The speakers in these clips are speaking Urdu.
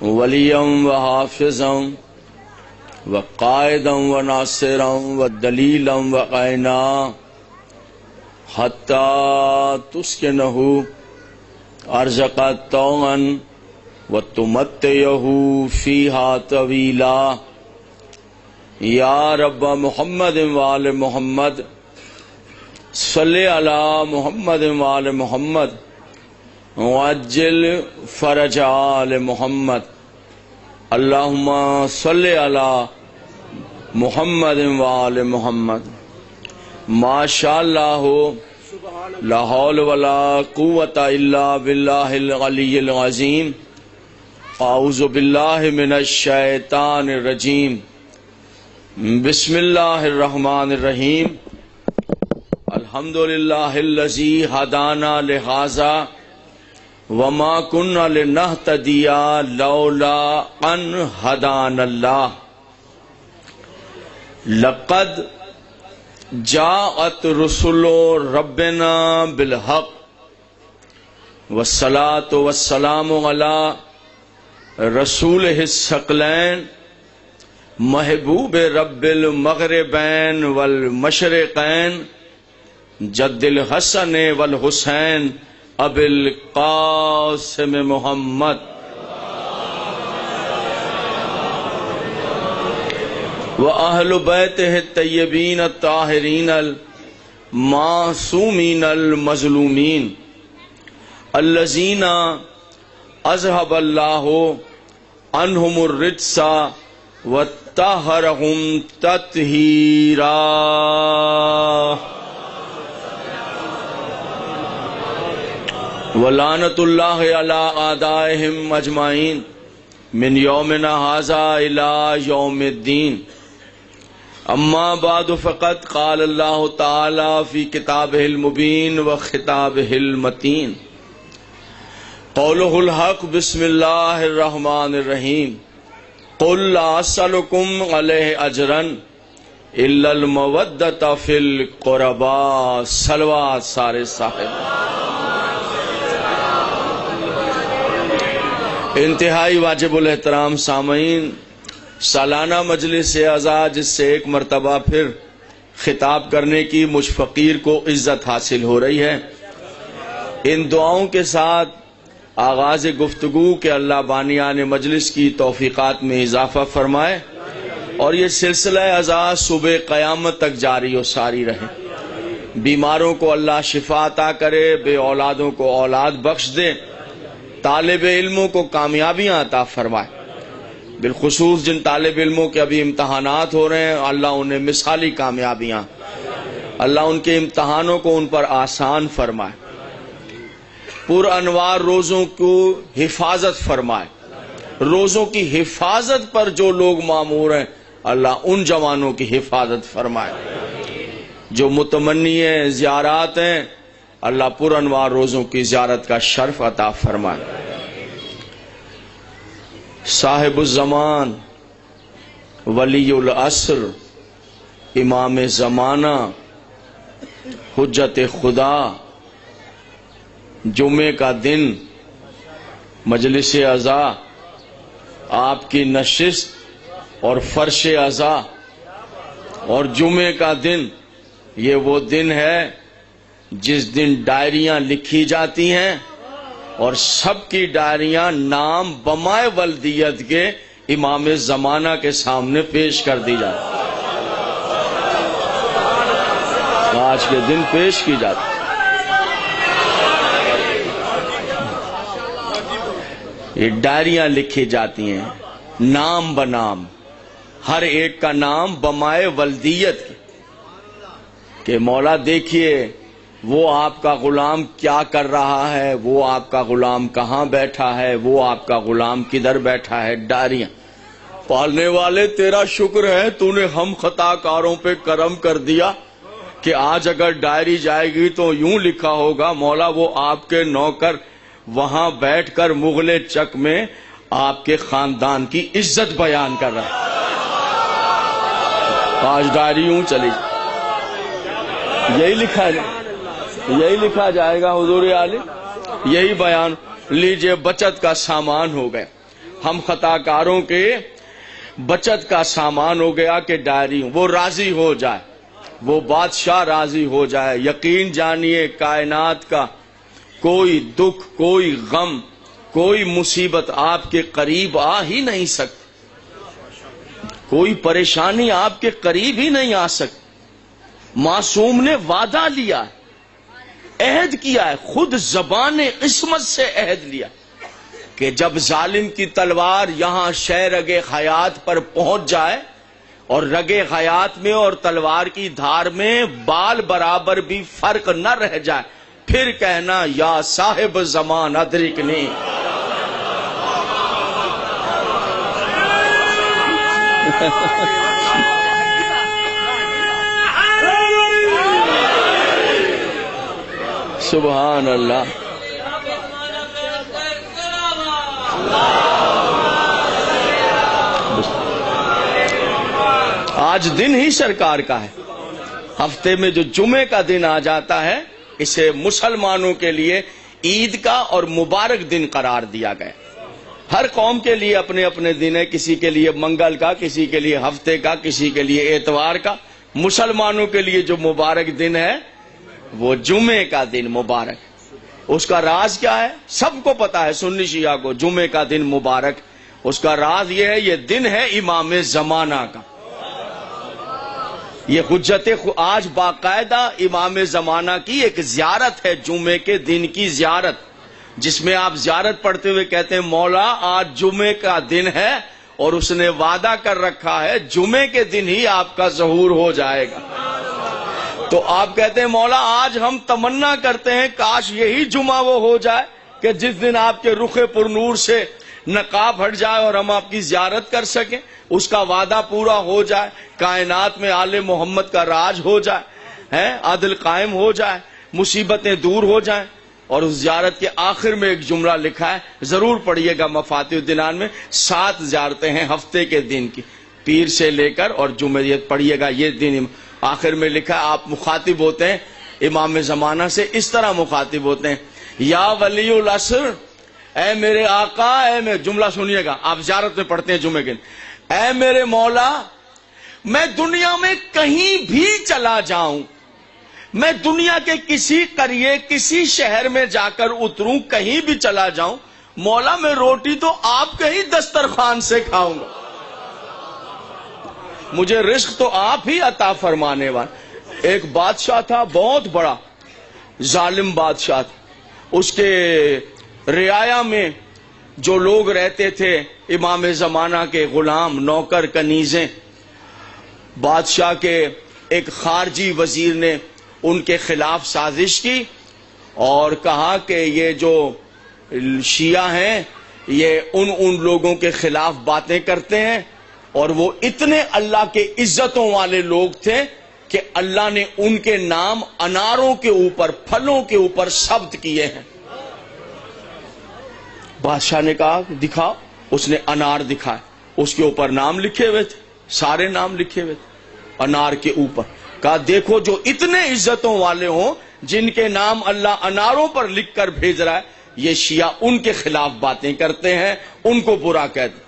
ولیا وحافظا وقائدا وناصرا ودلیلا وقائنا حتی تسکنہ ارزق طوعا وتمتعہ فیہا طویلا یا رب محمد وآل محمد صلی علی محمد وآل محمد وعجل فرج آل محمد اللہم صلی علی محمد وآل محمد ما شاء اللہ لا حول ولا قوة الا باللہ العلی العظیم اعوذ باللہ من الشیطان الرجیم بسم اللہ الرحمن الرحیم الحمدللہ الذی ہدانا لہذا وما كنا لنهتدي لولا ان هدانا الله لقد جاءت رسل ربنا بالحق والصلاة والسلام على رسوله الثقلين محبوب رب المغربین والمشرقین جد الحسن والحسین ابی القاسم محمد وأہل بیتہ الطیبین الطاہرین المعصومین المظلومین الذین اذہب اللہ عنہم الرجس وطہرہم تطہیرا ولعنت اللہ علی اعدائہم اجمعین من یومنا ھذا الی یوم الدین اما بعد فقد قال اللہ تعالی فی کتابہ المبین وخطابہ المتین قولہ الحق بسم اللہ الرحمن الرحیم قل لا اسألکم علیہ اجرا الا المودۃ فی القربا صلوات سارے صاحب انتہائی واجب الاحترام سامعین، سالانہ مجلس اعزاز جس سے ایک مرتبہ پھر خطاب کرنے کی مجھ فقیر کو عزت حاصل ہو رہی ہے، ان دعاؤں کے ساتھ آغاز گفتگو کہ اللہ بانیان مجلس کی توفیقات میں اضافہ فرمائے اور یہ سلسلہ اعزاز صبح قیامت تک جاری و ساری رہے، بیماروں کو اللہ شفا عطا کرے، بے اولادوں کو اولاد بخش دے، طالب علموں کو کامیابیاں عطا فرمائے، بالخصوص جن طالب علموں کے ابھی امتحانات ہو رہے ہیں اللہ انہیں مثالی کامیابیاں، اللہ ان کے امتحانوں کو ان پر آسان فرمائے، پر انوار روزوں کو حفاظت فرمائے، روزوں کی حفاظت پر جو لوگ مامور ہیں اللہ ان جوانوں کی حفاظت فرمائے، جو متمنی زیارات ہیں اللہ پر انوار روزوں کی زیارت کا شرف عطا فرمائے۔ صاحب الزمان ولی العصر امام زمانہ حجت خدا، جمعے کا دن مجلس عزا آپ کی نشست اور فرش عزا، اور جمعے کا دن یہ وہ دن ہے جس دن ڈائریاں لکھی جاتی ہیں اور سب کی ڈائریاں نام بمائے ولدیت کے امام زمانہ کے سامنے پیش کر دی جاتی، آج کے دن پیش کی جاتی۔ یہ ڈائریاں لکھی جاتی ہیں نام بنام، ہر ایک کا نام بمائے ولدیت کہ مولا دیکھیے وہ آپ کا غلام کیا کر رہا ہے، وہ آپ کا غلام کہاں بیٹھا ہے، وہ آپ کا غلام کدھر بیٹھا ہے، ڈائریاں۔ پالنے والے تیرا شکر ہے تو نے ہم خطا کاروں پہ کرم کر دیا کہ آج اگر ڈائری جائے گی تو یوں لکھا ہوگا مولا وہ آپ کے نوکر وہاں بیٹھ کر مغل چک میں آپ کے خاندان کی عزت بیان کر رہا ہے، آج ڈائری یوں چلی، یہی لکھا جائے گا حضور عالم، یہی بیان لیجئے، بچت کا سامان ہو گئے۔ ہم خطا کاروں کے بچت کا سامان ہو گیا کہ ڈائری وہ راضی ہو جائے، وہ بادشاہ راضی ہو جائے۔ یقین جانیے کائنات کا کوئی دکھ، کوئی غم، کوئی مصیبت آپ کے قریب آ ہی نہیں سکتی، کوئی پریشانی آپ کے قریب ہی نہیں آ سکتی۔ معصوم نے وعدہ لیا ہے، عہد کیا ہے، خود زبان عصمت سے عہد لیا کہ جب ظالم کی تلوار یہاں شہ رگ حیات پر پہنچ جائے اور رگ حیات میں اور تلوار کی دھار میں بال برابر بھی فرق نہ رہ جائے، پھر کہنا یا صاحب زمان ادرکنی۔ سبحان اللہ۔ آج دن ہی سرکار کا ہے، ہفتے میں جو جمعے کا دن آ جاتا ہے اسے مسلمانوں کے لیے عید کا اور مبارک دن قرار دیا گیا۔ ہر قوم کے لیے اپنے اپنے دن ہے، کسی کے لیے منگل کا، کسی کے لیے ہفتے کا، کسی کے لیے اتوار کا۔ مسلمانوں کے لیے جو مبارک دن ہے وہ جمعے کا دن مبارک۔ اس کا راز کیا ہے سب کو پتا ہے، سنی شیعہ کو، جمعے کا دن مبارک۔ اس کا راز یہ ہے، یہ دن ہے امام زمانہ کا۔ یہ حجت آج باقاعدہ امام زمانہ کی ایک زیارت ہے، جمعے کے دن کی زیارت، جس میں آپ زیارت پڑھتے ہوئے کہتے ہیں مولا آج جمعے کا دن ہے اور اس نے وعدہ کر رکھا ہے جمعے کے دن ہی آپ کا ظہور ہو جائے گا۔ تو آپ کہتے ہیں مولا آج ہم تمنا کرتے ہیں کاش یہی جمعہ وہ ہو جائے کہ جس دن آپ کے رخ پر نور سے نقاب ہٹ جائے اور ہم آپ کی زیارت کر سکیں، اس کا وعدہ پورا ہو جائے، کائنات میں آل محمد کا راج ہو جائے، عدل قائم ہو جائے، مصیبتیں دور ہو جائیں۔ اور اس زیارت کے آخر میں ایک جملہ لکھا ہے، ضرور پڑھیے گا مفاتیح الجنان میں، 7 زیارتیں ہیں ہفتے کے دن کی، پیر سے لے کر اور جمعہ، پڑھیے گا یہ دن۔ آخر میں لکھا ہے، آپ مخاطب ہوتے ہیں امام زمانہ سے، اس طرح مخاطب ہوتے ہیں، یا ولی العصر، اے میرے آقا، اے جملہ سنیے گا، آپ زیارت میں پڑھتے ہیں جمعے کے دن، اے میرے مولا میں دنیا میں کہیں بھی چلا جاؤں، میں دنیا کے کسی قریے کسی شہر میں جا کر اتروں، کہیں بھی چلا جاؤں، مولا میں روٹی تو آپ کے ہی دسترخوان سے کھاؤں گا، مجھے رزق تو آپ ہی عطا فرمانے والے۔ ایک بادشاہ تھا بہت بڑا، ظالم بادشاہ تھا، اس کے رعایا میں جو لوگ رہتے تھے امام زمانہ کے غلام، نوکر، کنیزیں، بادشاہ کے ایک خارجی وزیر نے ان کے خلاف سازش کی اور کہا کہ یہ جو شیعہ ہیں یہ ان لوگوں کے خلاف باتیں کرتے ہیں، اور وہ اتنے اللہ کے عزتوں والے لوگ تھے کہ اللہ نے ان کے نام اناروں کے اوپر، پھلوں کے اوپر ثبت کیے ہیں۔ بادشاہ نے کہا دکھاؤ، اس نے انار دکھائے، اس کے اوپر نام لکھے ہوئے تھے، سارے نام لکھے ہوئے تھے انار کے اوپر۔ کہا دیکھو جو اتنے عزتوں والے ہوں، جن کے نام اللہ اناروں پر لکھ کر بھیج رہا ہے، یہ شیعہ ان کے خلاف باتیں کرتے ہیں، ان کو برا کہتے ہیں۔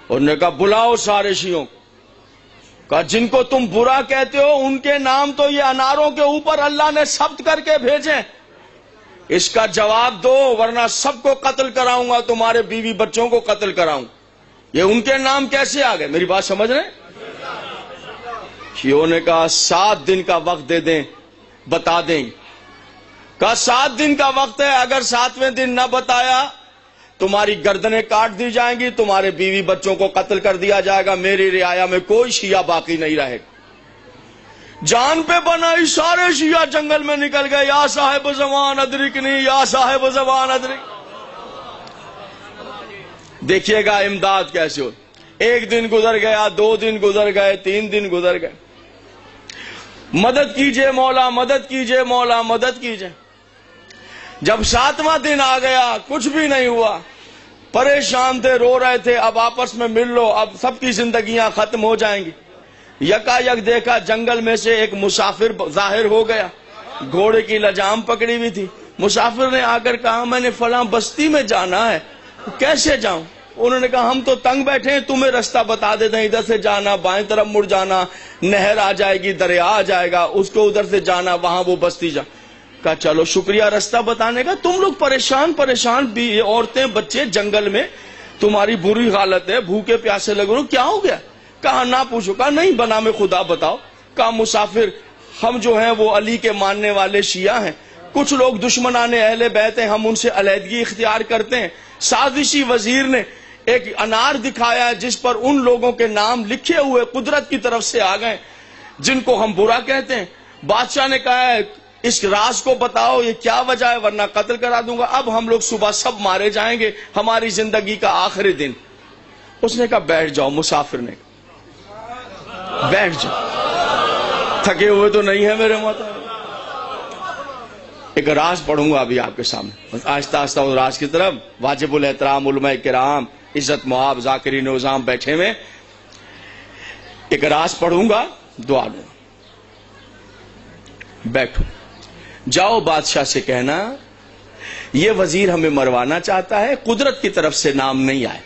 انہوں نے کہا بلاؤ سارے شیعوں کو، کہا جن کو تم برا کہتے ہو ان کے نام تو یہ اناروں کے اوپر اللہ نے ثبت کر کے بھیجے، اس کا جواب دو ورنہ سب کو قتل کراؤں گا، تمہارے بیوی بچوں کو قتل کراؤں۔ یہ ان کے نام کیسے آ گئے؟ میری بات سمجھ رہے ہیں؟ شیعوں نے کہا 7 دن کا وقت دے دیں، بتا دیں گے۔ کہا 7 دن کا وقت ہے، اگر 7ویں دن نہ بتایا تمہاری گردنیں کاٹ دی جائیں گی، تمہارے بیوی بچوں کو قتل کر دیا جائے گا، میری رعایا میں کوئی شیعہ باقی نہیں رہے گا۔ جان پہ بنائی سارے شیعہ جنگل میں نکل گئے، یا صاحب زمان ادرکنی، یا صاحب زمان ادرک۔ دیکھیے گا امداد کیسے ہو، 1 دن گزر گیا، 2 دن گزر گئے، 3 دن گزر گئے، مدد کیجئے مولا، مدد کیجئے مولا، مدد کیجئے۔ جب 7واں دن آ گیا کچھ بھی نہیں ہوا، پریشان تھے، رو رہے تھے، اب آپس میں مل لو، اب سب کی زندگیاں ختم ہو جائیں گی۔ یکا یک دیکھا جنگل میں سے ایک مسافر ظاہر ہو گیا، گھوڑے کی لجام پکڑی ہوئی تھی۔ مسافر نے آ کر کہا میں نے فلاں بستی میں جانا ہے، کیسے جاؤں؟ انہوں نے کہا ہم تو تنگ بیٹھے ہیں, تمہیں راستہ بتا دیتے ہیں, ادھر سے جانا, بائیں طرف مڑ جانا, نہر آ جائے گی, دریا آ جائے گا, اس کو ادھر سے جانا, وہاں وہ بستی جا. کہا چلو شکریہ راستہ بتانے کا, تم لوگ پریشان بھی عورتیں بچے جنگل میں, تمہاری بری حالت ہے, بھوکے پیاسے لگ رہے, کیا ہو گیا؟ کہا نہ پوچھو. کہا نہیں, بنا میں خدا بتاؤ. کہا مسافر ہم جو ہیں وہ علی کے ماننے والے شیعہ ہیں, کچھ لوگ دشمنان اہل بیت ہیں, ہم ان سے علیحدگی اختیار کرتے ہیں. سازشی وزیر نے ایک انار دکھایا ہے جس پر ان لوگوں کے نام لکھے ہوئے قدرت کی طرف سے آ گئے جن کو ہم برا کہتے ہیں. بادشاہ نے کہا ہے اس راز کو بتاؤ, یہ کیا وجہ ہے, ورنہ قتل کرا دوں گا. اب ہم لوگ صبح سب مارے جائیں گے, ہماری زندگی کا آخری دن. اس نے کہا بیٹھ جاؤ. مسافر نے کہا بیٹھ جاؤ, تھکے ہوئے تو نہیں ہے میرے محترم. ایک راز پڑھوں گا ابھی آپ کے سامنے, آہستہ آہستہ اس راز کی طرف. واجب الاحترام علماء کرام, عزت مآب ذاکرین نظام بیٹھے ہوئے, ایک راز پڑھوں گا, دعا لوں. بیٹھو. جاؤ بادشاہ سے کہنا یہ وزیر ہمیں مروانا چاہتا ہے, قدرت کی طرف سے نام نہیں آئے.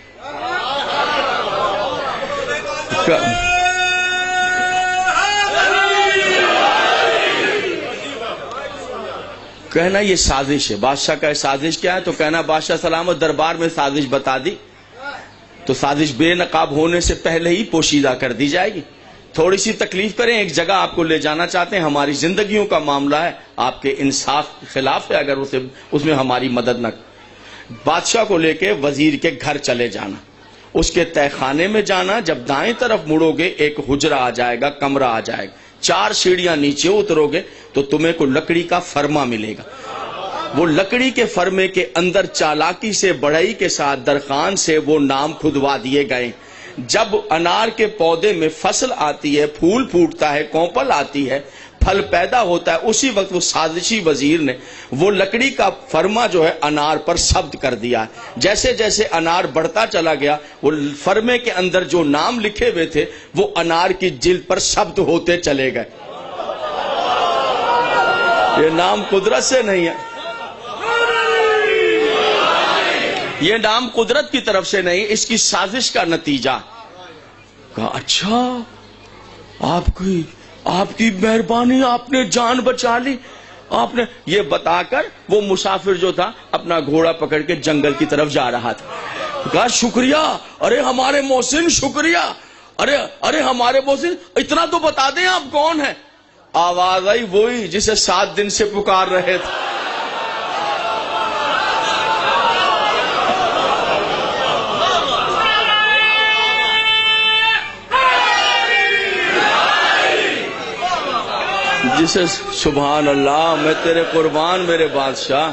کہنا یہ سازش ہے. بادشاہ کا سازش کیا ہے؟ تو کہنا بادشاہ سلامت دربار میں سازش بتا دی تو سازش بے نقاب ہونے سے پہلے ہی پوشیدہ کر دی جائے گی. تھوڑی سی تکلیف کریں, ایک جگہ آپ کو لے جانا چاہتے ہیں, ہماری زندگیوں کا معاملہ ہے, آپ کے انصاف کے خلاف ہے اگر اس میں ہماری مدد نہ. بادشاہ کو لے کے وزیر کے گھر چلے جانا, اس کے تہہ خانے میں جانا. جب دائیں طرف مڑو گے ایک حجرہ آ جائے گا, کمرہ آ جائے گا, 4 سیڑھیاں نیچے اترو گے تو تمہیں کو لکڑی کا فرما ملے گا. وہ لکڑی کے فرمے کے اندر چالاکی سے بڑھئی کے ساتھ درخان سے وہ نام کھدوا دیے گئے. جب انار کے پودے میں فصل آتی ہے, پھول پھوٹتا ہے, کونپل آتی ہے, پھل پیدا ہوتا ہے, اسی وقت وہ سازشی وزیر نے وہ لکڑی کا فرما جو ہے انار پر ثبت کر دیا ہے. جیسے جیسے انار بڑھتا چلا گیا, وہ فرمے کے اندر جو نام لکھے ہوئے تھے وہ انار کی جلد پر ثبت ہوتے چلے گئے. یہ نام قدرت سے نہیں ہے, یہ نام قدرت کی طرف سے نہیں, اس کی سازش کا نتیجہ. کہا اچھا آپ کی مہربانی, آپ نے جان بچا لی. آپ نے یہ بتا کر وہ مسافر جو تھا اپنا گھوڑا پکڑ کے جنگل کی طرف جا رہا تھا. کہا شکریہ, ارے ہمارے محسن شکریہ, ارے ہمارے محسن, اتنا تو بتا دیں آپ کون ہیں. آواز آئی وہی جسے 7 دن سے پکار رہے تھے. جسے سبحان اللہ, میں تیرے قربان میرے بادشاہ.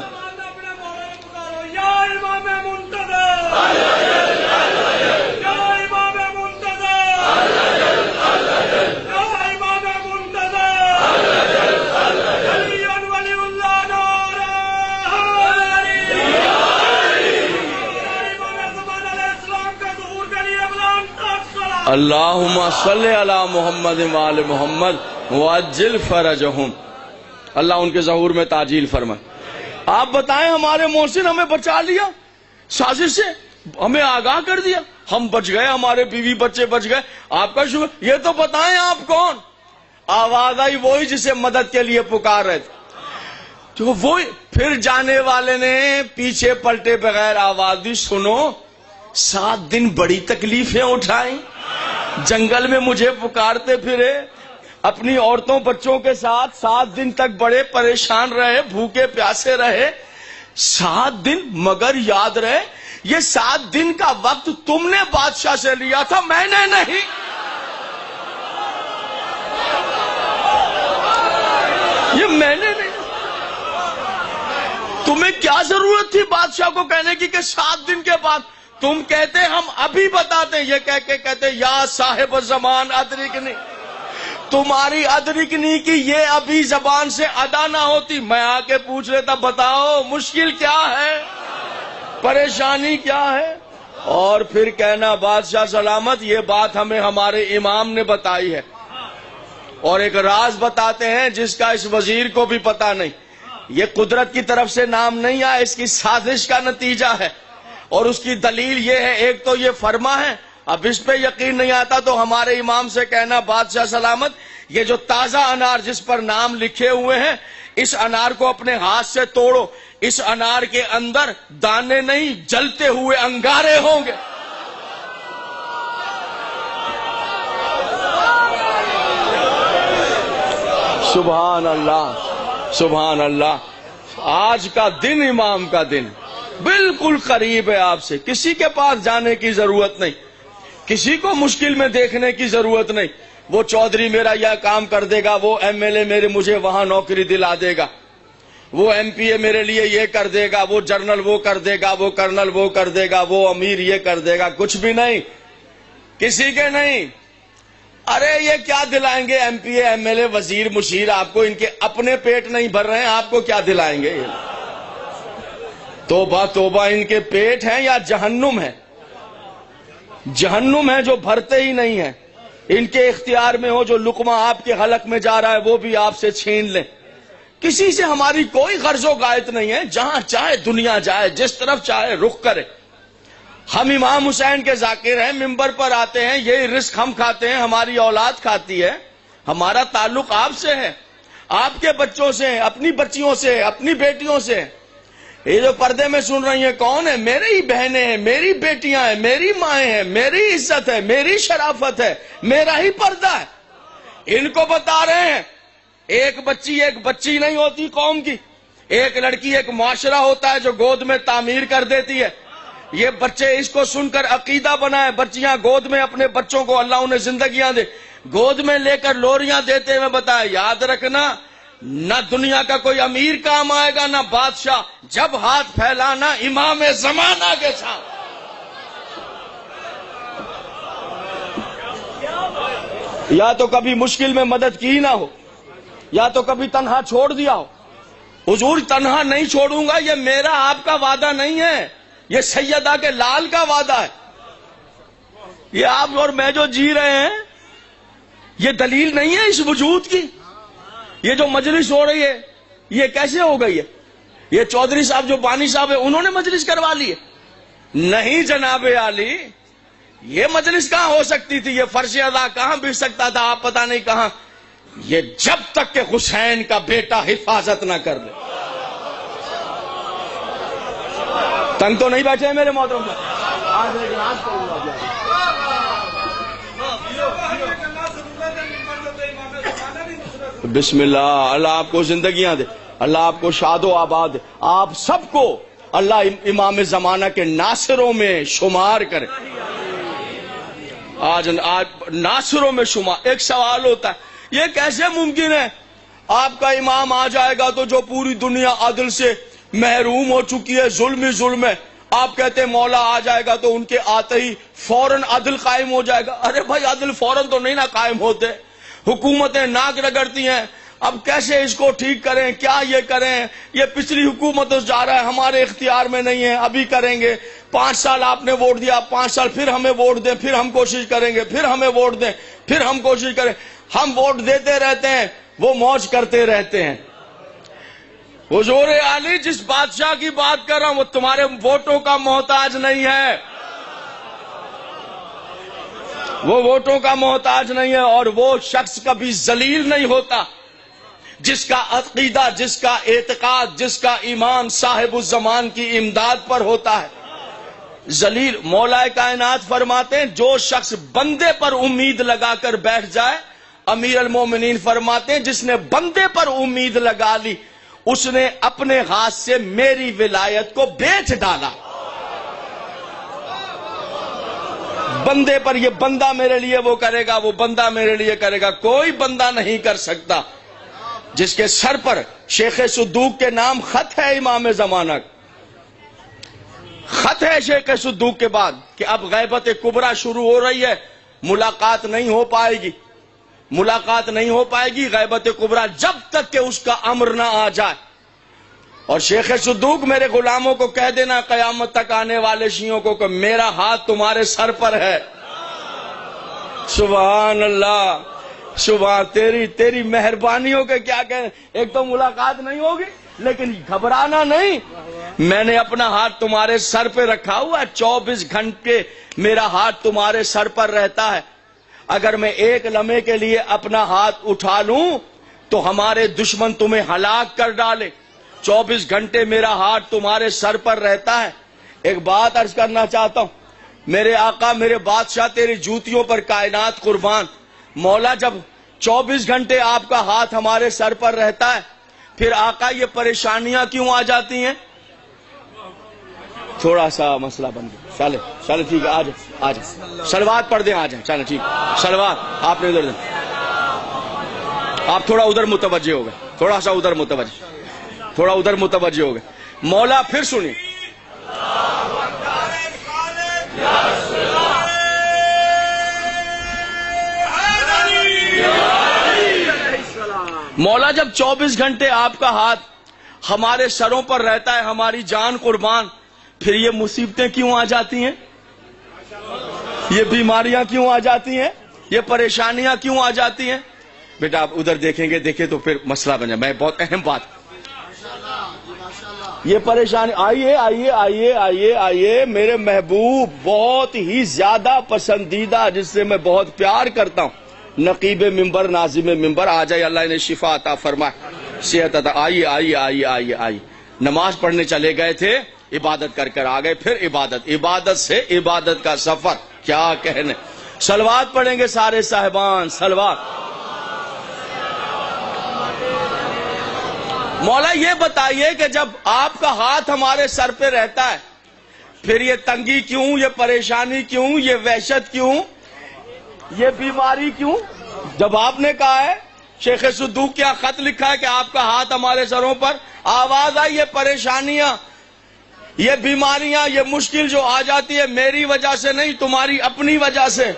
اللہم صلی علی محمد وآل محمد وعجل فرجہم. اللہ ان کے ظہور میں تعجیل فرمائے. آپ بتائیں ہمارے محسن ہمیں بچا لیا, سازش سے ہمیں آگاہ کر دیا, ہم بچ گئے, ہمارے بیوی بچے بچ گئے, آپ کا شکر. یہ تو بتائیں آپ کون. آواز آئی وہی جسے مدد کے لیے پکار رہے تھے. تو وہی پھر جانے والے نے پیچھے پلٹے بغیر آواز دی, سنو 7 دن بڑی تکلیفیں اٹھائیں, جنگل میں مجھے پکارتے پھرے, اپنی عورتوں بچوں کے ساتھ 7 دن تک بڑے پریشان رہے, بھوکے پیاسے رہے 7 دن. مگر یاد رہے یہ 7 دن کا وقت تم نے بادشاہ سے لیا تھا, میں نے نہیں. یہ میں نے نہیں. تمہیں کیا ضرورت تھی بادشاہ کو کہنے کی کہ 7 دن کے بعد. تم کہتے ہم ابھی بتاتے, یہ کہہ کے کہتے یا صاحب زمان ادرکنی. تمہاری ادرکنی کی یہ ابھی زبان سے ادا نہ ہوتی, میں آ کے پوچھ لیتا بتاؤ مشکل کیا ہے, پریشانی کیا ہے. اور پھر کہنا بادشاہ سلامت یہ بات ہمیں ہمارے امام نے بتائی ہے, اور ایک راز بتاتے ہیں جس کا اس وزیر کو بھی پتا نہیں. یہ قدرت کی طرف سے نام نہیں آیا, اس کی سازش کا نتیجہ ہے. اور اس کی دلیل یہ ہے، ایک تو یہ فرما ہے، اب اس پہ یقین نہیں آتا تو ہمارے امام سے کہنا بادشاہ سلامت، یہ جو تازہ انار جس پر نام لکھے ہوئے ہیں، اس انار کو اپنے ہاتھ سے توڑو، اس انار کے اندر دانے نہیں جلتے ہوئے انگارے ہوں گے۔ سبحان اللہ، سبحان اللہ۔ آج کا دن امام کا دن بالکل قریب ہے آپ سے، کسی کے پاس جانے کی ضرورت نہیں، کسی کو مشکل میں دیکھنے کی ضرورت نہیں۔ وہ چودھری میرا یہ کام کر دے گا، وہ ایم ایل اے مجھے وہاں نوکری دلا دے گا، وہ ایم پی اے میرے لیے یہ کر دے گا، وہ جنرل وہ کر دے گا، وہ کرنل وہ کر دے گا، وہ امیر یہ کر دے گا، کچھ بھی نہیں، کسی کے نہیں۔ ارے یہ کیا دلائیں گے M P A M L A وزیر مشیر آپ کو؟ ان کے اپنے پیٹ نہیں بھر رہے ہیں، آپ کو کیا دلائیں گے؟ توبہ توبہ، ان کے پیٹ ہیں یا جہنم ہے؟ جہنم ہے جو بھرتے ہی نہیں ہے۔ ان کے اختیار میں ہو جو لقمہ آپ کے حلق میں جا رہا ہے وہ بھی آپ سے چھین لیں۔ کسی سے ہماری کوئی غرض و غایت نہیں ہے، جہاں چاہے دنیا جائے، جس طرف چاہے رخ کرے۔ ہم امام حسین کے ذاکر ہیں، ممبر پر آتے ہیں، یہی رزق ہم کھاتے ہیں، ہماری اولاد کھاتی ہے۔ ہمارا تعلق آپ سے ہے، آپ کے بچوں سے، اپنی بچیوں سے، اپنی بیٹیوں سے۔ یہ جو پردے میں سن رہی ہیں کون ہے؟ میری ہی بہنیں ہیں، میری بیٹیاں ہیں، میری مائیں ہیں، میری عزت ہے، میری شرافت ہے، میرا ہی پردہ ہے۔ ان کو بتا رہے ہیں ایک بچی نہیں ہوتی قوم کی، ایک لڑکی ایک معاشرہ ہوتا ہے جو گود میں تعمیر کر دیتی ہے۔ یہ بچے اس کو سن کر عقیدہ بنائے، بچیاں گود میں اپنے بچوں کو اللہ انہیں زندگیاں دے، گود میں لے کر لوریاں دیتے ہوئے بتائے یاد رکھنا نہ دنیا کا کوئی امیر کام آئے گا نہ بادشاہ، جب ہاتھ پھیلانا امام زمانہ کے ساتھ۔ یا تو کبھی مشکل میں مدد کی نہ ہو، یا تو کبھی تنہا چھوڑ دیا ہو۔ حضور تنہا نہیں چھوڑوں گا، یہ میرا آپ کا وعدہ نہیں ہے، یہ سیدہ کے لال کا وعدہ ہے۔ یہ آپ اور میں جو جی رہے ہیں یہ دلیل نہیں ہے اس وجود کی۔ یہ جو مجلس ہو رہی ہے یہ کیسے ہو گئی ہے؟ یہ چودھری صاحب جو بانی صاحب ہے انہوں نے مجلس کروا لی ہے؟ نہیں جناب عالی، یہ مجلس کہاں ہو سکتی تھی؟ یہ فرش ادا کہاں بچ سکتا تھا؟ آپ پتہ نہیں کہاں۔ یہ جب تک کہ حسین کا بیٹا حفاظت نہ کر لے۔ تنگ تو نہیں بیٹھے ہیں میرے محترم؟ بسم اللہ، اللہ آپ کو زندگیاں دے، اللہ آپ کو شاد و آباد دے، آپ سب کو اللہ امام زمانہ کے ناصروں میں شمار کرے۔ آج ناصروں میں شمار۔ ایک سوال ہوتا ہے یہ کیسے ممکن ہے؟ آپ کا امام آ جائے گا تو جو پوری دنیا عدل سے محروم ہو چکی ہے، ظلم ہی ظلم ہے، آپ کہتے ہیں مولا آ جائے گا تو ان کے آتے ہی فوراً عدل قائم ہو جائے گا۔ ارے بھائی عدل فوراً تو نہیں نہ قائم ہوتے، حکومتیں ناک رگڑتی ہیں۔ اب کیسے اس کو ٹھیک کریں؟ کیا یہ کریں؟ یہ پچھلی حکومت جا رہا ہے، ہمارے اختیار میں نہیں ہے، ابھی کریں گے۔ 5 سال آپ نے ووٹ دیا، 5 سال پھر ہمیں ووٹ دیں، پھر ہم کوشش کریں گے، پھر ہمیں ووٹ دیں، پھر ہم کوشش کریں۔ ہم ووٹ دیتے رہتے ہیں، وہ موج کرتے رہتے ہیں۔ حضور علی جس بادشاہ کی بات کر رہا ہوں وہ تمہارے ووٹوں کا محتاج نہیں ہے، وہ ووٹوں کا محتاج نہیں ہے، اور وہ شخص کبھی ذلیل نہیں ہوتا جس کا عقیدہ، جس کا اعتقاد، جس کا ایمان صاحب الزمان کی امداد پر ہوتا ہے۔ ذلیل مولا کائنات فرماتے ہیں جو شخص بندے پر امید لگا کر بیٹھ جائے، امیر المومنین فرماتے ہیں جس نے بندے پر امید لگا لی اس نے اپنے ہاتھ سے میری ولایت کو بیچ ڈالا۔ بندے پر، یہ بندہ میرے لیے وہ کرے گا، وہ بندہ میرے لیے کرے گا، کوئی بندہ نہیں کر سکتا۔ جس کے سر پر شیخ صدوق کے نام خط ہے امام زمانہ، خط ہے شیخ صدوق کے بعد کہ اب غیبت کبریٰ شروع ہو رہی ہے، ملاقات نہیں ہو پائے گی، ملاقات نہیں ہو پائے گی غیبت کبریٰ جب تک کہ اس کا امر نہ آ جائے۔ اور شیخ صدوق میرے غلاموں کو کہہ دینا قیامت تک آنے والے شیعوں کو کہ میرا ہاتھ تمہارے سر پر ہے۔ سبحان اللہ، سبحان تیری مہربانیوں کے کیا کہیں، ایک تو ملاقات نہیں ہوگی، لیکن گھبرانا نہیں. میں نے اپنا ہاتھ تمہارے سر پہ رکھا ہوا ہے. 24 گھنٹے میرا ہاتھ تمہارے سر پر رہتا ہے. اگر میں ایک لمحے کے لیے اپنا ہاتھ اٹھا لوں تو ہمارے دشمن تمہیں ہلاک کر ڈالے. 24 گھنٹے میرا ہاتھ تمہارے سر پر رہتا ہے. ایک بات عرض کرنا چاہتا ہوں, میرے آقا میرے بادشاہ تیری جوتیوں پر کائنات قربان. مولا جب 24 گھنٹے آپ کا ہاتھ ہمارے سر پر رہتا ہے, پھر آقا یہ پریشانیاں کیوں آ جاتی ہیں؟ تھوڑا سا مسئلہ بن گیا. چلے چلے ٹھیک ہے, آ جائیں سلوات پڑھ دیں, آ جائیں. چلے ٹھیک, سلوات آپ نے ادھر دیں, آپ تھوڑا ادھر متوجہ ہو گئے, تھوڑا سا ادھر متوجہ, تھوڑا ادھر متوجہ ہو گئے. مولا پھر سنیں, مولا جب 24 گھنٹے آپ کا ہاتھ ہمارے سروں پر رہتا ہے, ہماری جان قربان, پھر یہ مصیبتیں کیوں آ جاتی ہیں؟ یہ بیماریاں کیوں آ جاتی ہیں؟ یہ پریشانیاں کیوں آ جاتی ہیں؟ بیٹا آپ ادھر دیکھیں گے, دیکھیں تو پھر مسئلہ بن جائے. میں بہت اہم بات, یہ پریشانی, آئیے آئیے آئیے آئیے آئیے, میرے محبوب بہت ہی زیادہ پسندیدہ جس سے میں بہت پیار کرتا ہوں, نقیب ممبر ناظم ممبر, آ جائے, اللہ نے شفا عطا فرمائے, صحت عطا. آئیے آئیے آئیے آئیے آئیے. نماز پڑھنے چلے گئے تھے, عبادت کر کر آ گئے, پھر عبادت, عبادت سے عبادت کا سفر, کیا کہنے. سلوات پڑھیں گے سارے صاحبان, سلوات. مولا یہ بتائیے کہ جب آپ کا ہاتھ ہمارے سر پہ رہتا ہے, پھر یہ تنگی کیوں, یہ پریشانی کیوں, یہ وحشت کیوں, یہ بیماری کیوں؟ جب آپ نے کہا ہے, شیخ صدوق کیا خط لکھا ہے کہ آپ کا ہاتھ ہمارے سروں پر, آواز آئی, یہ پریشانیاں, یہ بیماریاں, یہ مشکل جو آ جاتی ہے میری وجہ سے نہیں, تمہاری اپنی وجہ سے.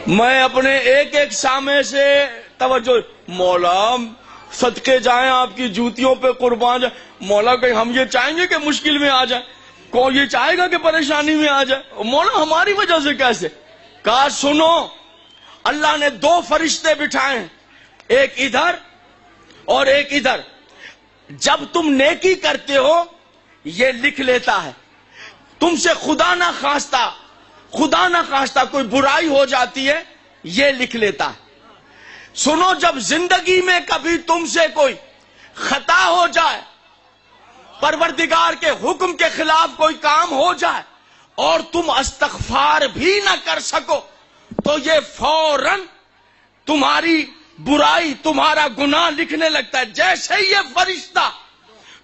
میں اپنے ایک ایک سامنے سے توجہ, مولا صدقے جائیں آپ کی جوتیوں پہ قربان جائیں. مولا کہ ہم یہ چاہیں گے کہ مشکل میں آ جائیں, کون یہ چاہے گا کہ پریشانی میں آ جائے؟ مولا ہماری وجہ سے کیسے؟ کہا سنو, اللہ نے 2 فرشتے بٹھائے ہیں, ایک ادھر اور ایک ادھر. جب تم نیکی کرتے ہو یہ لکھ لیتا ہے, تم سے خدا نہ خواستہ کوئی برائی ہو جاتی ہے یہ لکھ لیتا ہے. سنو, جب زندگی میں کبھی تم سے کوئی خطا ہو جائے, پروردگار کے حکم کے خلاف کوئی کام ہو جائے اور تم استغفار بھی نہ کر سکو, تو یہ فوراً تمہاری برائی, تمہارا گناہ لکھنے لگتا ہے. جیسے ہی یہ فرشتہ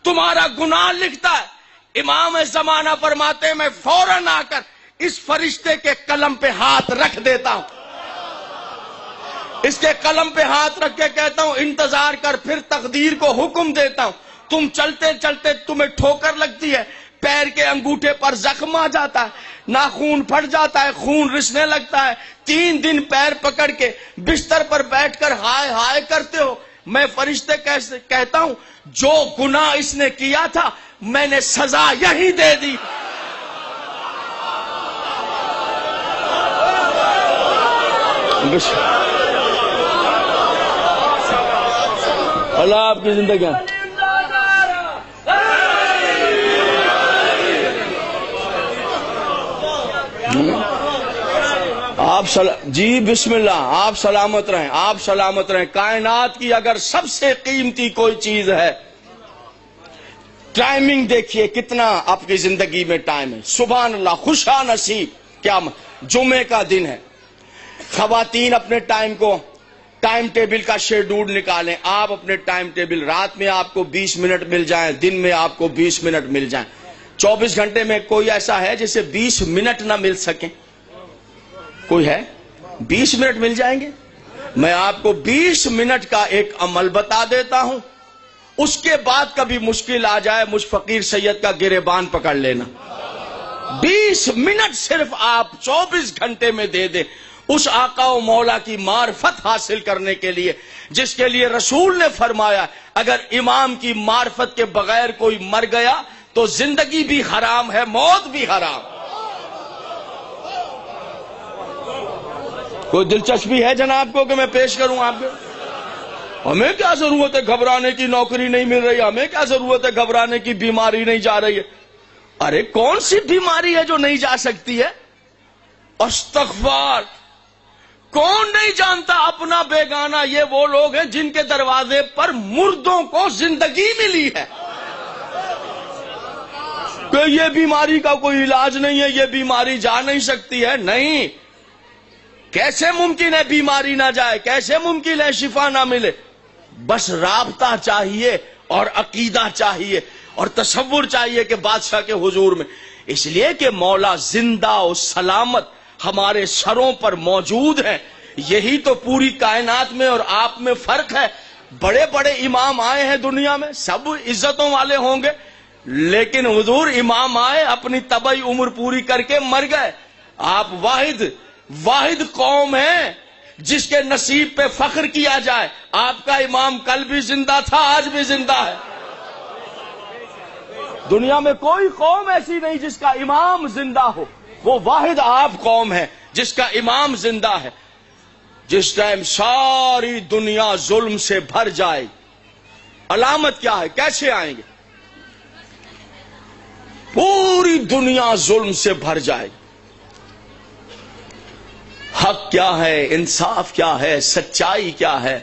تمہارا گناہ لکھتا ہے, امام زمانہ فرماتے ہیں میں فوراً آ کر اس فرشتے کے قلم پہ ہاتھ رکھ دیتا ہوں, اس کے قلم پہ ہاتھ رکھ کے کہتا ہوں انتظار کر, پھر تقدیر کو حکم دیتا ہوں. تم چلتے چلتے تمہیں ٹھوکر لگتی ہے, پیر کے انگوٹھے پر زخم آ جاتا ہے, ناخون پھٹ جاتا ہے, خون رسنے لگتا ہے, 3 دن پیر پکڑ کے بستر پر بیٹھ کر ہائے ہائے کرتے ہو. میں فرشتے کہتا ہوں جو گناہ اس نے کیا تھا میں نے سزا یہی دے دی. اللہ آپ کی زندگی. آپ جی بسم اللہ, آپ سلامت رہیں, آپ سلامت رہیں. کائنات کی اگر سب سے قیمتی کوئی چیز ہے, ٹائمنگ دیکھیے کتنا آپ کی زندگی میں ٹائم ہے. سبحان اللہ, خوشا نصیب. کیا جمعے کا دن ہے, خواتین اپنے ٹائم کو, ٹائم ٹیبل کا شیڈول نکالیں. آپ اپنے ٹائم ٹیبل, رات میں آپ کو 20 منٹ مل جائیں, دن میں آپ کو 20 منٹ مل جائیں. 24 گھنٹے میں کوئی ایسا ہے جسے 20 منٹ نہ مل سکیں؟ کوئی ہے؟ 20 منٹ مل جائیں گے. میں آپ کو 20 منٹ کا ایک عمل بتا دیتا ہوں, اس کے بعد کبھی مشکل آ جائے مجھ فقیر سید کا گریبان پکڑ لینا. 20 منٹ صرف آپ 24 گھنٹے میں دے دیں اس آقا و مولا کی معرفت حاصل کرنے کے لیے, جس کے لیے رسول نے فرمایا اگر امام کی معرفت کے بغیر کوئی مر گیا تو زندگی بھی حرام ہے, موت بھی حرام. کوئی دلچسپی ہے جناب کو کہ میں پیش کروں آپ کو؟ ہمیں کیا ضرورت ہے گھبرانے کی، نوکری نہیں مل رہی، ہمیں کیا ضرورت ہے گھبرانے کی، بیماری نہیں جا رہی ہے. ارے کون سی بیماری ہے جو نہیں جا سکتی ہے؟ استغفار. کون نہیں جانتا اپنا بیگانہ؟ یہ وہ لوگ ہیں جن کے دروازے پر مردوں کو زندگی ملی ہے کہ یہ بیماری کا کوئی علاج نہیں ہے، یہ بیماری جا نہیں سکتی ہے. نہیں، کیسے ممکن ہے بیماری نہ جائے؟ کیسے ممکن ہے شفا نہ ملے؟ بس رابطہ چاہیے اور عقیدہ چاہیے اور تصور چاہیے کہ بادشاہ کے حضور میں. اس لیے کہ مولا زندہ و سلامت ہمارے سروں پر موجود ہے. یہی تو پوری کائنات میں اور آپ میں فرق ہے. بڑے بڑے امام آئے ہیں دنیا میں، سب عزتوں والے ہوں گے، لیکن حضور امام آئے اپنی طبعی عمر پوری کر کے مر گئے. آپ واحد قوم ہیں جس کے نصیب پہ فخر کیا جائے. آپ کا امام کل بھی زندہ تھا، آج بھی زندہ ہے. دنیا میں کوئی قوم ایسی نہیں جس کا امام زندہ ہو. وہ واحد آپ قوم ہے جس کا امام زندہ ہے. جس ٹائم ساری دنیا ظلم سے بھر جائے، علامت کیا ہے؟ کیسے آئیں گے؟ پوری دنیا ظلم سے بھر جائے. حق کیا ہے، انصاف کیا ہے، سچائی کیا ہے،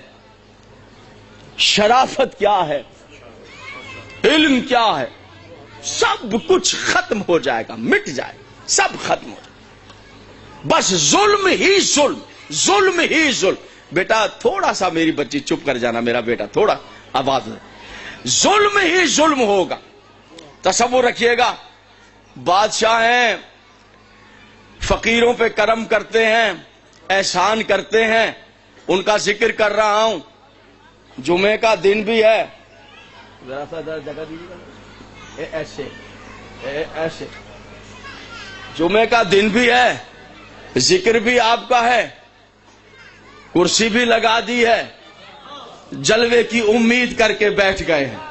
شرافت کیا ہے، علم کیا ہے، سب کچھ ختم ہو جائے گا، مٹ جائے گا، سب ختم ہو جائے گا. بس ظلم ہی ظلم، ظلم ہی ظلم. بیٹا تھوڑا سا، میری بچی چپ کر جانا، میرا بیٹا تھوڑا آواز. ظلم ہی ظلم ہوگا. تصور رکھیے گا، بادشاہ ہیں، فقیروں پہ کرم کرتے ہیں، احسان کرتے ہیں، ان کا ذکر کر رہا ہوں. جمعے کا دن بھی ہے، ذرا سا جگہ دیجیے، ایسے جمعے کا دن بھی ہے، ذکر بھی آپ کا ہے، کرسی بھی لگا دی ہے، جلوے کی امید کر کے بیٹھ گئے ہیں.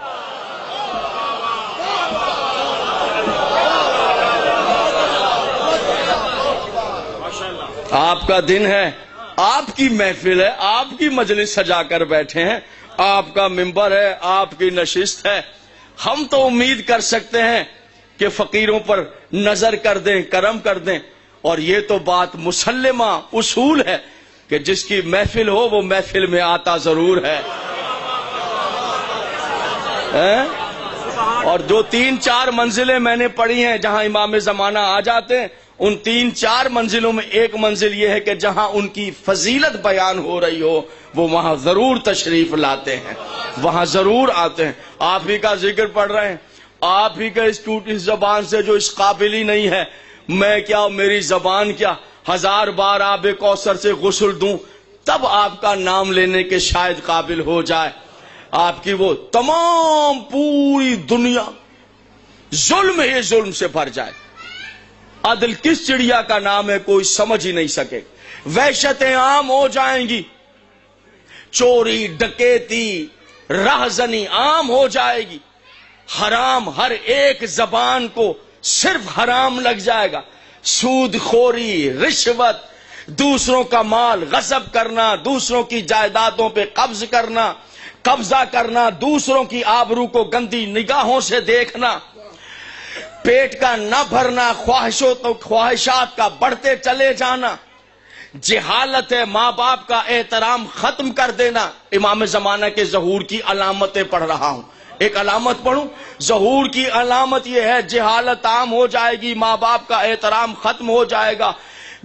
آپ کا دن ہے، آپ کی محفل ہے، آپ کی مجلس سجا کر بیٹھے ہیں، آپ کا منبر ہے، آپ کی نشست ہے. ہم تو امید کر سکتے ہیں کہ فقیروں پر نظر کر دیں، کرم کر دیں. اور یہ تو بات مسلمہ اصول ہے کہ جس کی محفل ہو وہ محفل میں آتا ضرور ہے. اور جو 3-4 منزلیں میں نے پڑھی ہیں جہاں امام زمانہ آ جاتے ہیں، ان 3-4 منزلوں میں ایک منزل یہ ہے کہ جہاں ان کی فضیلت بیان ہو رہی ہو وہ وہاں ضرور تشریف لاتے ہیں، وہاں ضرور آتے ہیں. آپ ہی کا ذکر پڑھ رہے ہیں، آپ ہی کا اس زبان سے جو اس قابل ہی نہیں ہے. میں کیا، میری زبان کیا، 1000 بار آب کوثر سے غسل دوں تب آپ کا نام لینے کے شاید قابل ہو جائے. آپ کی وہ تمام پوری دنیا ظلم ہی ظلم سے بھر جائے. عدل کس چڑیا کا نام ہے کوئی سمجھ ہی نہیں سکے. وحشتیں عام ہو جائیں گی، چوری ڈکیتی رہزنی عام ہو جائے گی. حرام ہر ایک زبان کو صرف حرام لگ جائے گا. سود خوری، رشوت، دوسروں کا مال غصب کرنا، دوسروں کی جائیدادوں پہ قبضہ کرنا، دوسروں کی آبرو کو گندی نگاہوں سے دیکھنا، پیٹ کا نہ بھرنا، خواہشات کا بڑھتے چلے جانا، جہالت ہے، ماں باپ کا احترام ختم کر دینا. امام زمانہ کے ظہور کی علامتیں پڑھ رہا ہوں. ایک علامت پڑھوں. ظہور کی علامت یہ ہے جہالت عام ہو جائے گی، ماں باپ کا احترام ختم ہو جائے گا،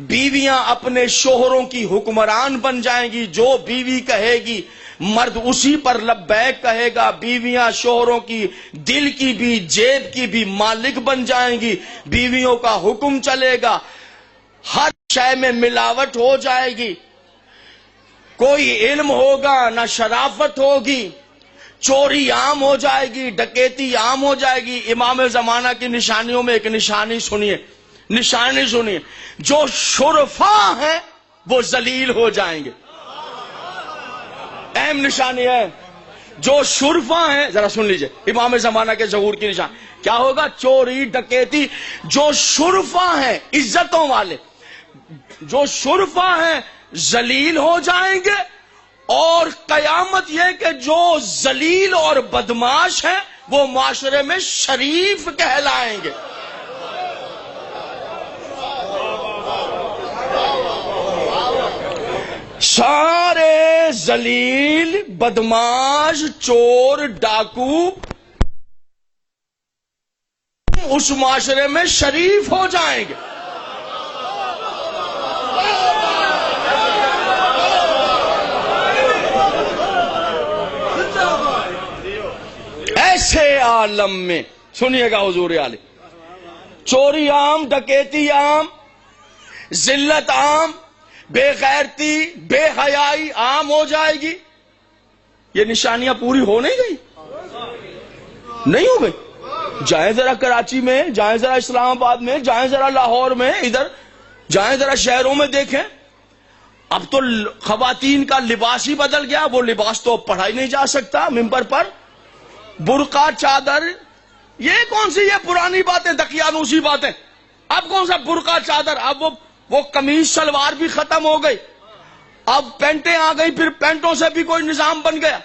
بیویاں اپنے شوہروں کی حکمران بن جائیں گی. جو بیوی کہے گی مرد اسی پر لبیک کہے گا. بیویاں شوہروں کی دل کی بھی جیب کی بھی مالک بن جائیں گی. بیویوں کا حکم چلے گا. ہر شے میں ملاوٹ ہو جائے گی. کوئی علم ہوگا نہ شرافت ہوگی. چوری عام ہو جائے گی، ڈکیتی عام ہو جائے گی. امام زمانہ کی نشانیوں میں ایک نشانی سنیے، جو شرفا ہیں وہ ذلیل ہو جائیں گے. اہم نشانی ہے. جو شرفا ہیں، ذرا سن لیجئے امام زمانہ کے ظہور کی نشان کیا ہوگا. چوری ڈکیتی. جو شرفا ہیں، عزتوں والے، جو شرفا ہیں ذلیل ہو جائیں گے، اور قیامت یہ کہ جو ذلیل اور بدماش ہیں وہ معاشرے میں شریف کہلائیں گے. سارے ذلیل بدماش چور ڈاکو اس معاشرے میں شریف ہو جائیں گے. ایسے عالم میں سنیے گا حضور عالم، چوری عام، ڈکیتی عام، ذلت عام، بے غیرتی، بے حیائی عام ہو جائے گی. یہ نشانیاں پوری ہو نہیں گئی؟ نہیں ہو گئی. جائیں ذرا کراچی میں، جائیں ذرا اسلام آباد میں، جائیں ذرا لاہور میں، ادھر جائیں ذرا شہروں میں دیکھیں. اب تو خواتین کا لباس ہی بدل گیا. وہ لباس تو پڑھا ہی نہیں جا سکتا ممبر پر. برقع چادر، یہ کون سی یہ پرانی باتیں، دقیانوسی باتیں. اب کون سا برقع چادر؟ اب وہ قمیض شلوار بھی ختم ہو گئی. اب پینٹیں آ گئی، پھر پینٹوں سے بھی کوئی نظام بن گیا.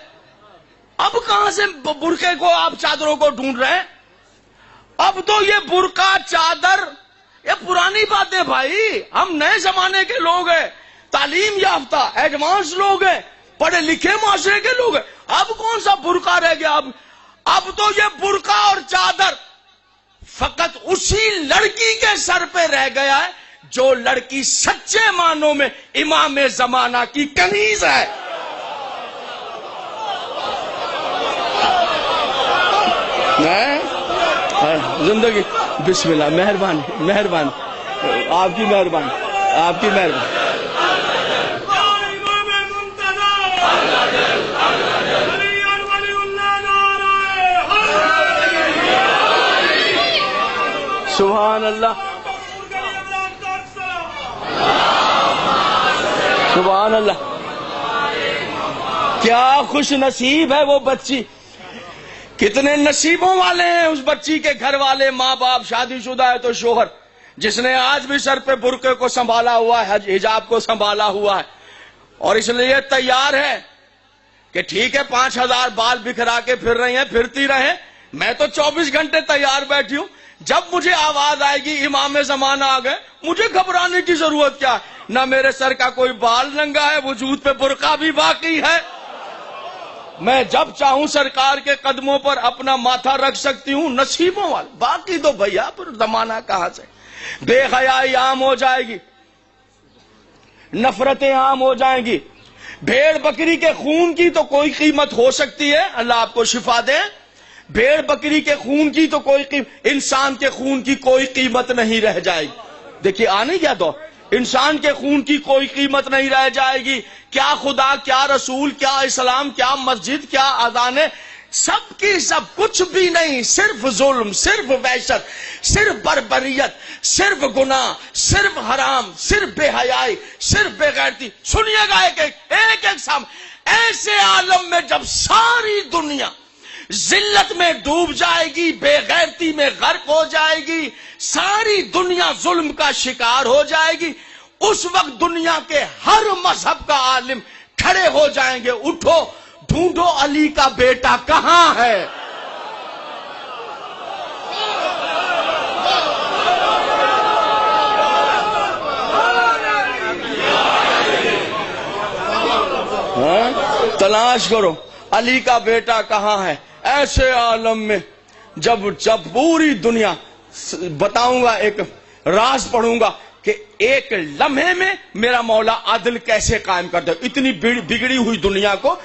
اب کہاں سے برقعے کو آپ چادروں کو ڈھونڈ رہے ہیں؟ اب تو یہ برقع چادر یہ پرانی باتیں بھائی. ہم نئے زمانے کے لوگ ہیں، تعلیم یافتہ ایڈوانس لوگ ہیں، پڑھے لکھے معاشرے کے لوگ ہیں. اب کون سا برقع رہ گیا؟ اب تو یہ برقع اور چادر فقط اسی لڑکی کے سر پہ رہ گیا ہے جو لڑکی سچے معنوں میں امام زمانہ کی کنیز ہے. زندگی بسم اللہ. مہربانی مہربانی، آپ کی مہربانی، آپ کی مہربانی. سبحان اللہ، سبحان اللہ. کیا خوش نصیب ہے وہ بچی. کتنے نصیبوں والے ہیں اس بچی کے گھر والے، ماں باپ، شادی شدہ ہے تو شوہر، جس نے آج بھی سر پہ برقعے کو سنبھالا ہوا ہے، حجاب کو سنبھالا ہوا ہے، اور اس لیے تیار ہے کہ ٹھیک ہے 5,000 بال بکھرا کے پھر رہی ہیں، پھرتی رہیں. میں تو 24 گھنٹے تیار بیٹھی ہوں. جب مجھے آواز آئے گی امام زمانہ آ گئے، مجھے گھبرانے کی ضرورت کیا ہے؟ نہ میرے سر کا کوئی بال ننگا ہے، وجود پہ برقع بھی باقی ہے. میں جب چاہوں سرکار کے قدموں پر اپنا ماتھا رکھ سکتی ہوں. نصیبوں والے. باقی تو بھیا پر زمانہ کہاں سے. بے حیائی عام ہو جائے گی، نفرتیں عام ہو جائیں گی. بھیڑ بکری کے خون کی تو کوئی قیمت ہو سکتی ہے، اللہ آپ کو شفا دے. بھیڑ بکری کے خون کی تو کوئی انسان کے خون کی کوئی قیمت نہیں رہ جائے گی. دیکھیے آنے کیا دور، انسان کے خون کی کوئی قیمت نہیں رہ جائے گی. کیا خدا، کیا رسول، کیا اسلام، کیا مسجد، کیا اذانیں، سب کی سب کچھ بھی نہیں. صرف ظلم، صرف وحشت، صرف بربریت، صرف گناہ، صرف حرام، صرف بے حیائی، صرف بے غیرتی. سنیے گا ایک ایک سام. ایسے عالم میں جب ساری دنیا ذلت میں ڈوب جائے گی، بے غیرتی میں غرق ہو جائے گی، ساری دنیا ظلم کا شکار ہو جائے گی، اس وقت دنیا کے ہر مذہب کا عالم کھڑے ہو جائیں گے. اٹھو ڈھونڈو علی کا بیٹا کہاں ہے. تلاش کرو علی کا بیٹا کہاں ہے. ایسے عالم میں جب پوری دنیا، بتاؤں گا ایک راز پڑھوں گا کہ ایک لمحے میں میرا مولا عدل کیسے قائم کر دے. اتنی بگڑی ہوئی دنیا کو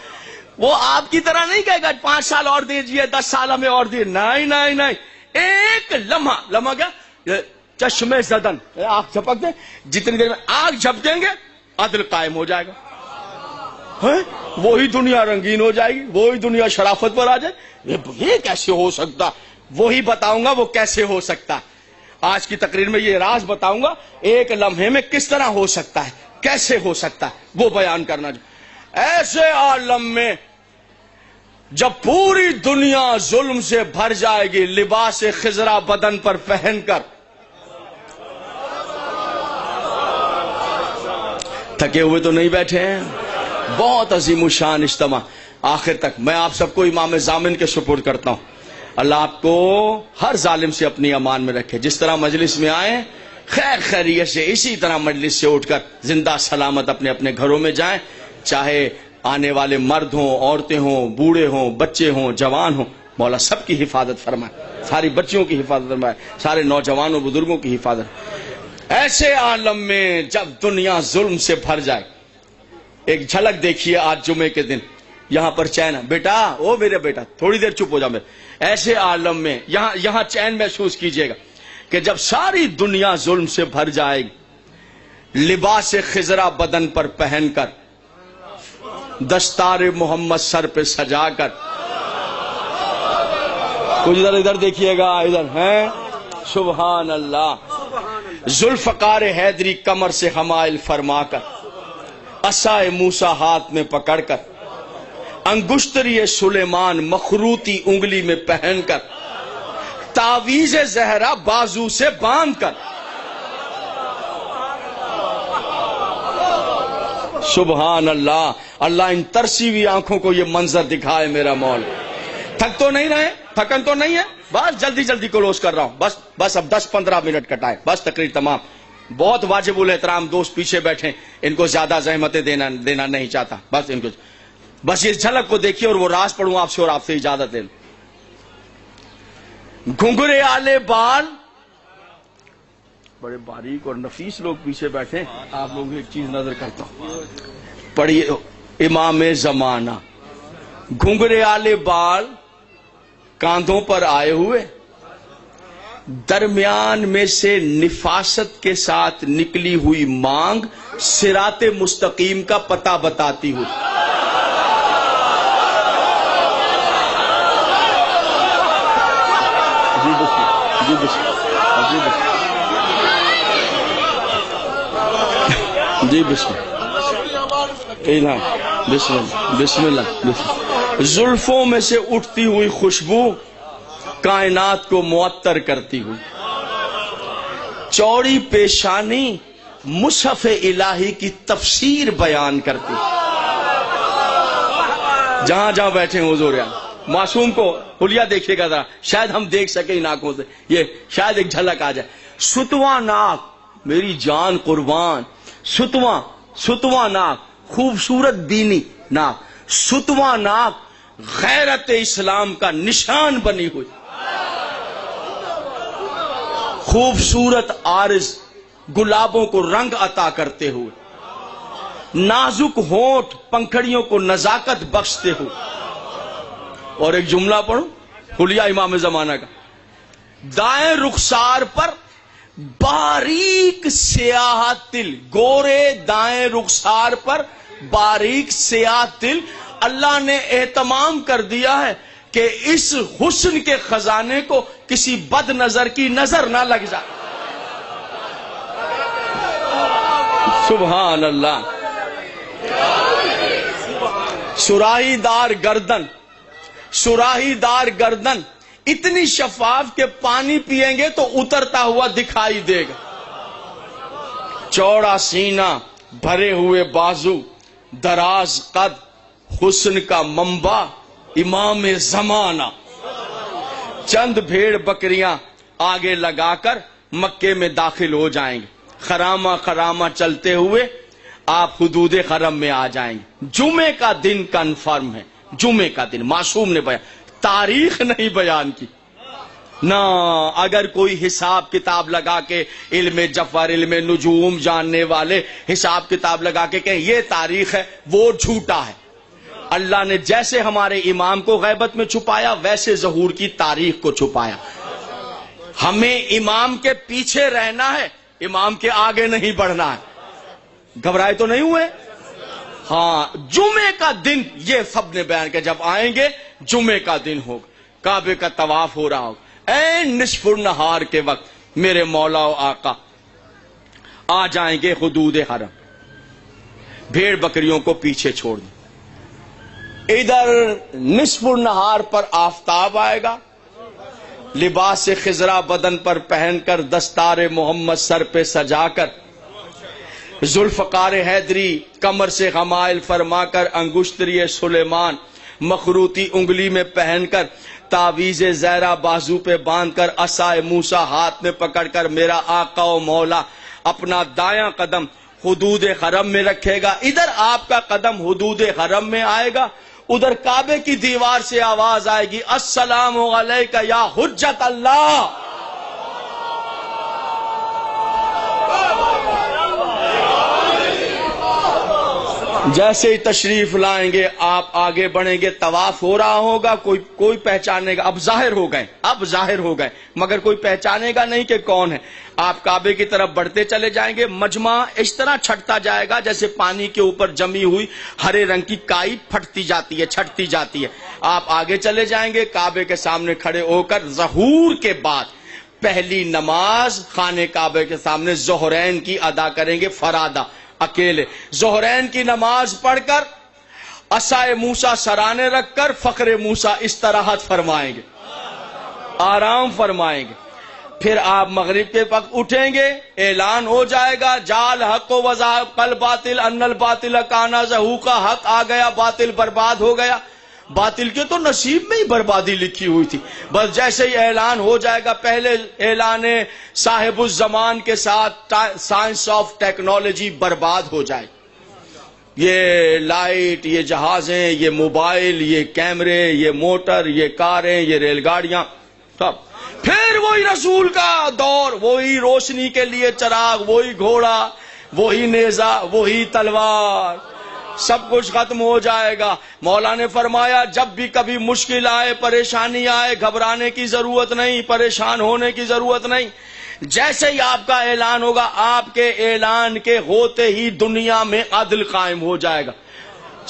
وہ آپ کی طرح نہیں کہے گا 5 سال اور دیجئے، 10 سال ہمیں اور دیجئے. نہیں نہیں نہیں، ایک لمحہ کیا چشمے زدن آنکھ جھپک دیں، جتنی دیر میں آنکھ جھپ دیں گے عدل قائم ہو جائے گا. وہی دنیا رنگین ہو جائے گی، وہی دنیا شرافت پر آ جائے. یہ کیسے ہو سکتا؟ وہی بتاؤں گا وہ کیسے ہو سکتا. آج کی تقریر میں یہ راز بتاؤں گا ایک لمحے میں کس طرح ہو سکتا ہے، کیسے ہو سکتا ہے، وہ بیان کرنا. ایسے عالم میں جب پوری دنیا ظلم سے بھر جائے گی، لباس خضرا بدن پر پہن کر، تھکے ہوئے تو نہیں بیٹھے ہیں، بہت عظیم الشان اجتماع. آخر تک میں آپ سب کو امام ضامن کے سپرد کرتا ہوں. اللہ آپ کو ہر ظالم سے اپنی امان میں رکھے. جس طرح مجلس میں آئے خیر خیریت سے اسی طرح مجلس سے اٹھ کر زندہ سلامت اپنے اپنے گھروں میں جائیں. چاہے آنے والے مرد ہوں، عورتیں ہوں، بوڑھے ہوں، بچے ہوں، جوان ہوں، مولا سب کی حفاظت فرمائے. ساری بچیوں کی حفاظت فرمائے، سارے نوجوانوں بزرگوں کی حفاظت. ایسے عالم میں جب دنیا ظلم سے بھر جائے، ایک جھلک دیکھیے آج جمعے کے دن. یہاں پر چین بیٹا، او میرے بیٹا تھوڑی دیر چپ ہو جا. میرے ایسے عالم میں یہاں چین محسوس کیجئے گا کہ جب ساری دنیا ظلم سے بھر جائے گی، لباس خضرا بدن پر پہن کر، دستار محمد سر پہ سجا کر، کچھ ادھر دیکھیے گا، ادھر ہیں، سبحان اللہ، ذوالفقار حیدری کمر سے حمائل فرما کر، عصائے موسیٰ ہاتھ میں پکڑ کر، انگشتری سلیمان مخروطی انگلی میں پہن کر، تعویذ زہرا بازو سے باندھ کر، سبحان اللہ. اللہ ان ترسی ہوئی آنکھوں کو یہ منظر دکھائے میرا مولا. تھک تو نہیں رہے؟ تھکن تو نہیں ہے؟ بس جلدی کلوز کر رہا ہوں. بس اب 10-15 منٹ کٹائے، بس تقریر تمام. بہت واجب الاحترام دوست پیچھے بیٹھے، ان کو زیادہ زحمتیں دینا نہیں چاہتا. بس ان کو بس اس جھلک کو دیکھیے اور وہ راز پڑھوں آپ سے اور آپ سے اجازت لے لوں. گھنگرے آلے بال، بڑے باریک اور نفیس لوگ پیچھے بیٹھے. آپ لوگ ایک چیز نظر کرتا ہوں، پڑھیے امام زمانہ. گھنگرے آلے بال کاندھوں پر آئے ہوئے، درمیان میں سے نفاست کے ساتھ نکلی ہوئی مانگ صراط مستقیم کا پتہ بتاتی ہوئی. جی بسم اللہ. زلفوں میں سے اٹھتی ہوئی خوشبو کائنات کو معطر کرتی ہوئی، چوڑی پیشانی مصحف الہی کی تفسیر بیان کرتی. جہاں بیٹھے ہیں حضور معصوم کو حلیہ دیکھیے گا ذرا، شاید ہم دیکھ سکیں ان آنکھوں سے، یہ شاید ایک جھلک آ جائے. ستواں ناک، میری جان قربان، ستواں ناک، خوبصورت بینی ناک، ستواں ناک غیرت اسلام کا نشان بنی ہوئی، خوبصورت عارض گلابوں کو رنگ عطا کرتے ہوئے، نازک ہونٹ پنکھڑیوں کو نزاکت بخشتے ہوئے. اور ایک جملہ پڑھو حلیہ امام زمانہ کا، دائیں رخسار پر باریک سیاہ تل، گورے دائیں رخسار پر باریک سیاہ تل. اللہ نے اہتمام کر دیا ہے کہ اس حسن کے خزانے کو کسی بد نظر کی نظر نہ لگ جائے. سبحان اللہ. سراہی دار گردن اتنی شفاف کہ پانی پیئیں گے تو اترتا ہوا دکھائی دے گا. چوڑا سینہ، بھرے ہوئے بازو، دراز قد، حسن کا منبع امام زمانہ. چند بھیڑ بکریاں آگے لگا کر مکے میں داخل ہو جائیں گے. خرامہ چلتے ہوئے آپ حدود حرم میں آ جائیں گے. جمعے کا دن کنفرم ہے، جمعے کا دن. معصوم نے تاریخ نہیں بیان کی نہ. اگر کوئی حساب کتاب لگا کے علم جفر، علم نجوم جاننے والے حساب کتاب لگا کے کہیں یہ تاریخ ہے، وہ جھوٹا ہے. اللہ نے جیسے ہمارے امام کو غیبت میں چھپایا ویسے ظہور کی تاریخ کو چھپایا. ہمیں امام کے پیچھے رہنا ہے، امام کے آگے نہیں بڑھنا ہے. گھبرائے تو نہیں ہوئے؟ ہاں، جمعے کا دن یہ سب نے بیان کیا. جب آئیں گے جمعے کا دن ہوگا، کعبے کا طواف ہو رہا ہوگا. اے نصف النہار کے وقت میرے مولا و آقا آ جائیں گے حدود حرم، بھیڑ بکریوں کو پیچھے چھوڑ دیں. ادھر نصف النہار پر آفتاب آئے گا، لباس خضرا بدن پر پہن کر، دستار محمد سر پہ سجا کر، ذوالفقار حیدری کمر سے حمائل فرما کر انگشتری سلیمان مخروطی انگلی میں پہن کر تعویذ زہرا بازو پہ باندھ کر عصا موسیٰ ہاتھ میں پکڑ کر میرا آقا و مولا اپنا دایاں قدم حدود حرم میں رکھے گا. ادھر آپ کا قدم حدود حرم میں آئے گا, ادھر کعبے کی دیوار سے آواز آئے گی السلام علیکہ یا حجت اللہ. جیسے ہی تشریف لائیں گے آپ آگے بڑھیں گے, طواف ہو رہا ہوگا, کوئی پہچانے گا, اب ظاہر ہو گئے مگر کوئی پہچانے گا نہیں کہ کون ہے. آپ کعبے کی طرف بڑھتے چلے جائیں گے, مجمع اس طرح چھٹتا جائے گا جیسے پانی کے اوپر جمی ہوئی ہرے رنگ کی کائی چھٹتی جاتی ہے. آپ آگے چلے جائیں گے, کعبے کے سامنے کھڑے ہو کر ظہور کے بعد پہلی نماز خانے کعبے کے سامنے ظہرین کی ادا کریں گے فرادہ اکیلے. ظہرین کی نماز پڑھ کر عصائے موسیٰ سرانے رکھ کر فخر موسیٰ استراحت فرمائیں گے, آرام فرمائیں گے. پھر آپ مغرب کے وقت اٹھیں گے, اعلان ہو جائے گا جال حق و وزاق الباطل ان الباطل کانا زہوقا, حق آ گیا باطل برباد ہو گیا. باطل کے تو نصیب میں ہی بربادی لکھی ہوئی تھی, بس جیسے ہی اعلان ہو جائے گا پہلے اعلان صاحب الزمان کے ساتھ سائنس آف ٹیکنالوجی برباد ہو جائے. یہ لائٹ, یہ جہازیں, یہ موبائل, یہ کیمرے, یہ موٹر, یہ کاریں, یہ ریل گاڑیاں, سب. پھر وہی رسول کا دور, وہی روشنی کے لیے چراغ, وہی گھوڑا, وہی نیزہ, وہی تلوار, سب کچھ ختم ہو جائے گا. مولا نے فرمایا جب بھی کبھی مشکل آئے, پریشانی آئے, گھبرانے کی ضرورت نہیں, پریشان ہونے کی ضرورت نہیں. جیسے ہی آپ کا اعلان ہوگا, آپ کے اعلان کے ہوتے ہی دنیا میں عدل قائم ہو جائے گا.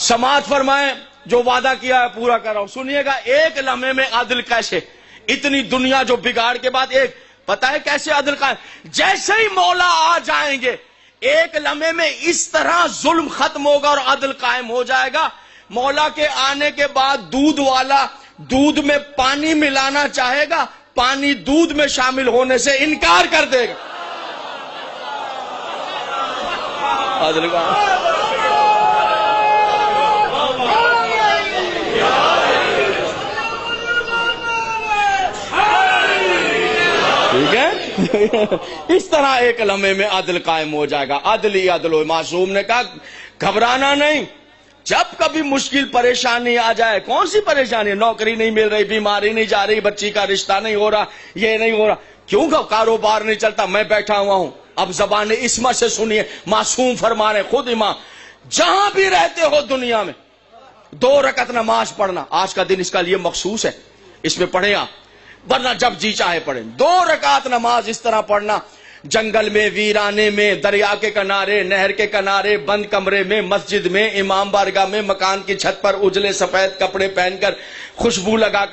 سماعت فرمائیں, جو وعدہ کیا ہے پورا کر رہا ہوں, سنیے گا. ایک لمحے میں عدل کیسے, اتنی دنیا جو بگاڑ کے بعد ایک, پتہ ہے کیسے عدل قائم, جیسے ہی مولا آ جائیں گے ایک لمحے میں اس طرح ظلم ختم ہوگا اور عدل قائم ہو جائے گا. مولا کے آنے کے بعد دودھ والا دودھ میں پانی ملانا چاہے گا, پانی دودھ میں شامل ہونے سے انکار کر دے گا. عدل قائم. ٹھیک ہے, اس طرح ایک لمحے میں عدل قائم ہو جائے گا. عدل ہی عدل ہو. معصوم نے کہا گھبرانا نہیں, جب کبھی مشکل پریشانی آ جائے. کون سی پریشانی؟ نوکری نہیں مل رہی, بیماری نہیں جا رہی, بچی کا رشتہ نہیں ہو رہا, یہ نہیں ہو رہا, کیوں کاروبار نہیں چلتا, میں بیٹھا ہوا ہوں. اب زبان عصمت سے سنیے, معصوم فرما رہے خود امام, جہاں بھی رہتے ہو دنیا میں 2 رکعت نماز پڑھنا. آج کا دن اس کا لیے مخصوص ہے, اس میں پڑھیں آپ, ورنہ جب جی چاہے پڑھیں. 2 رکعت نماز اس طرح پڑھنا, جنگل میں, ویرانے میں, دریا کے کنارے, نہر کے کنارے, بند کمرے میں, مسجد میں, امام بارگاہ میں, مکان کی چھت پر اجلے سفید کپڑے پہن کر, خوشبو لگا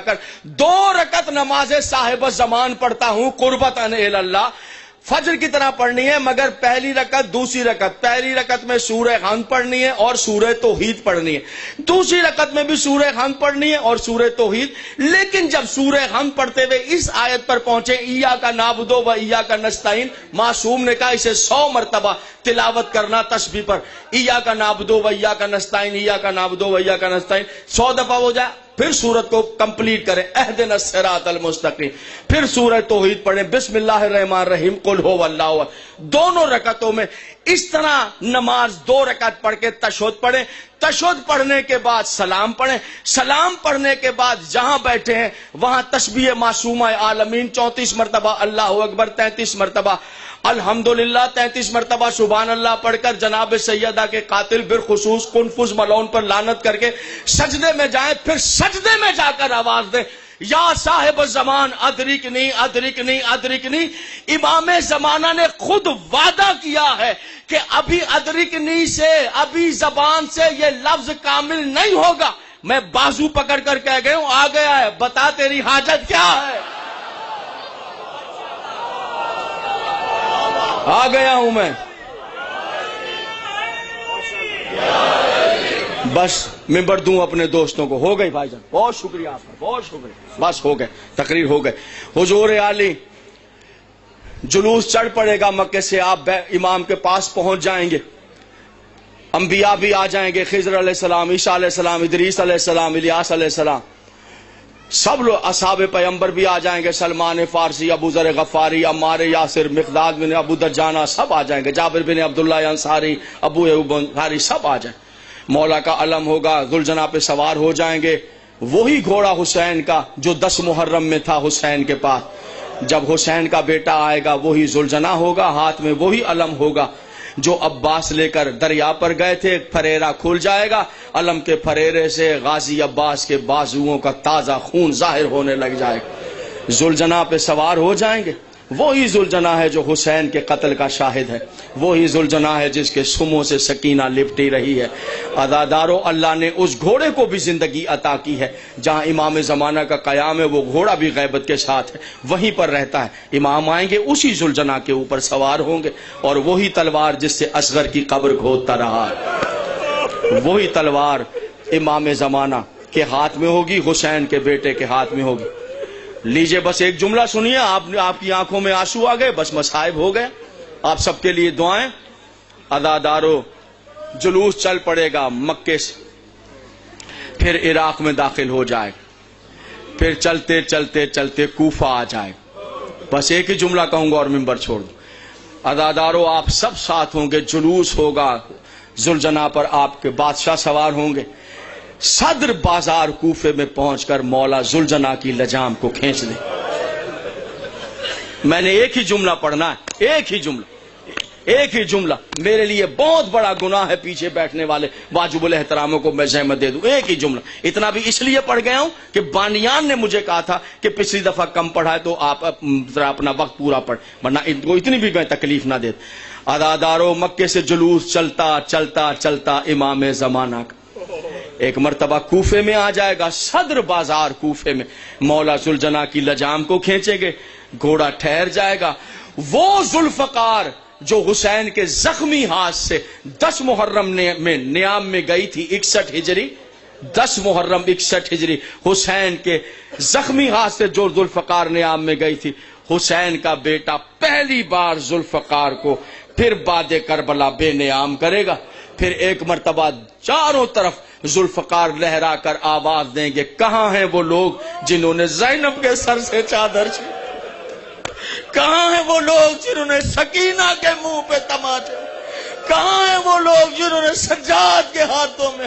کر 2 رکعت نماز صاحب زمان پڑھتا ہوں قربتاً اللہ. فجر کی طرح پڑھنی ہے, مگر پہلی رکعت دوسری رکعت, پہلی رکعت میں سورہ حمد پڑھنی ہے اور سورہ توحید پڑھنی ہے, دوسری رکعت میں بھی سورہ حمد پڑھنی ہے اور سورہ توحید. لیکن جب سورہ حمد پڑھتے ہوئے اس آیت پر پہنچے ایاک نعبد و ایاک نستعین, معصوم نے کہا اسے 100 مرتبہ تلاوت کرنا تسبیح پر, ایاک نعبد و ایاک نستعین, ایاک نعبد و ایاک نستعین 100 دفعہ ہو جائے. پھر سورت کو کمپلیٹ کریں اہدنا الصراط المستقیم, پھر سورہ توحید پڑھیں بسم اللہ الرحمن الرحیم قل هو اللہ احد. دونوں رکعتوں میں اس طرح نماز 2 رکعت پڑھ کے تشہد پڑھیں. تشہد پڑھنے کے بعد سلام پڑھیں. سلام پڑھنے کے بعد جہاں بیٹھے ہیں وہاں تسبیح معصومہ عالمین 34 مرتبہ, اللہ اکبر 33 مرتبہ, الحمدللہ 33 مرتبہ, سبحان اللہ پڑھ کر جناب سیدہ کے قاتل بالخصوص کنفذ ملعون پر لعنت کر کے سجدے میں جائیں. پھر سجدے میں جا کر آواز دیں یا صاحب الزمان ادرکنی ادرکنی ادرکنی. امام زمانہ نے خود وعدہ کیا ہے کہ ابھی ادرکنی سے, ابھی زبان سے یہ لفظ کامل نہیں ہوگا. میں بازو پکڑ کر کہہ گیا ہوں, آ گیا ہے, بتا تیری حاجت کیا ہے. آ گیا ہوں میں, بس ممبر دوں اپنے دوستوں کو. ہو گئی بھائی جان, بہت شکریہ آپ کا, بہت شکریہ, بس ہو گئے, تقریر ہو گئے. حضور عالی جلوس چڑھ پڑے گا مکے سے، آپ امام کے پاس پہنچ جائیں گے، انبیاء بھی آ جائیں گے، خضر علیہ السلام، عیسیٰ علیہ السلام، ادریس علیہ السلام، الیاس علیہ السلام، سب لوگ اصحاب پیغمبر بھی آ جائیں گے، سلمان فارسی، ابو ذر غفاری، عمار یاسر، مقداد بن ابو درجانہ، سب آ جائیں گے، جابر بن عبداللہ انصاری، ابو ایوب انصاری، سب آ جائیں۔ مولا کا علم ہوگا، ذوالجناح پہ سوار ہو جائیں گے، وہی گھوڑا حسین کا جو 10 محرم میں تھا حسین کے پاس۔ جب حسین کا بیٹا آئے گا وہی ذوالجناح ہوگا، ہاتھ میں وہی علم ہوگا جو عباس لے کر دریا پر گئے تھے، پھریرا کھل جائے گا، علم کے پھریرے سے غازی عباس کے بازوؤں کا تازہ خون ظاہر ہونے لگ جائے گا، ذوالجناح پہ سوار ہو جائیں گے۔ وہی ذوالجناح ہے جو حسین کے قتل کا شاہد ہے، وہی ذوالجناح ہے جس کے سموں سے سکینہ لپٹی رہی ہے۔ عزادارو، اللہ نے اس گھوڑے کو بھی زندگی عطا کی ہے، جہاں امام زمانہ کا قیام ہے وہ گھوڑا بھی غیبت کے ساتھ ہے، وہیں پر رہتا ہے۔ امام آئیں گے اسی ذوالجناح کے اوپر سوار ہوں گے، اور وہی تلوار جس سے اصغر کی قبر کھودتا رہا ہے، وہی تلوار امام زمانہ کے ہاتھ میں ہوگی، حسین کے بیٹے کے ہاتھ میں ہوگی۔ لیجئے بس ایک جملہ سنیے، آپ کی آنکھوں میں آنسو آ گئے، بس مصائب ہو گئے۔ آپ سب کے لیے دعائیں۔ عزادارو، جلوس چل پڑے گا مکے سے، پھر عراق میں داخل ہو جائے، پھر چلتے چلتے چلتے کوفہ آ جائے۔ بس ایک ہی جملہ کہوں گا اور منبر چھوڑ دوں۔ عزادارو، آپ سب ساتھ ہوں گے، جلوس ہوگا، ذوالجناح پر آپ کے بادشاہ سوار ہوں گے، صدر بازار کوفے میں پہنچ کر مولا ذوالجناح کی لجام کو کھینچ دیں۔ میں نے ایک ہی جملہ پڑھنا ہے، ایک ہی جملہ، میرے لیے بہت بڑا گناہ ہے پیچھے بیٹھنے والے واجب الاحتراموں کو میں زحمت دے دوں، ایک ہی جملہ۔ اتنا بھی اس لیے پڑھ گیا ہوں کہ بانیان نے مجھے کہا تھا کہ پچھلی دفعہ کم پڑھا ہے تو آپ ذرا اپنا وقت پورا پڑھ، ورنہ ان کو اتنی بھی میں تکلیف نہ دے۔ عزادارو، مکے سے جلوس چلتا چلتا چلتا امام زمانہ کا ایک مرتبہ کوفے میں آ جائے گا، صدر بازار کوفے میں مولا ذوالجناح کی لجام کو کھینچیں گے، گھوڑا ٹھہر جائے گا۔ وہ ذوالفقار جو حسین کے زخمی ہاتھ سے 10 محرم میں نیام میں گئی تھی 61 ہجری، 10 محرم 61 ہجری، حسین کے زخمی ہاتھ سے جو ذوالفقار نیام میں گئی تھی، حسین کا بیٹا پہلی بار ذوالفقار کو پھر بعد کربلا بے نیام کرے گا۔ پھر ایک مرتبہ چاروں طرف ذوالفقار لہرا کر آواز دیں گے، کہاں ہیں وہ لوگ جنہوں نے زینب کے سر سے چادر چھینی؟ کہاں ہیں وہ لوگ جنہوں نے سکینہ کے منہ پہ تماچے؟ کہاں ہیں وہ لوگ جنہوں نے سجاد کے ہاتھوں میں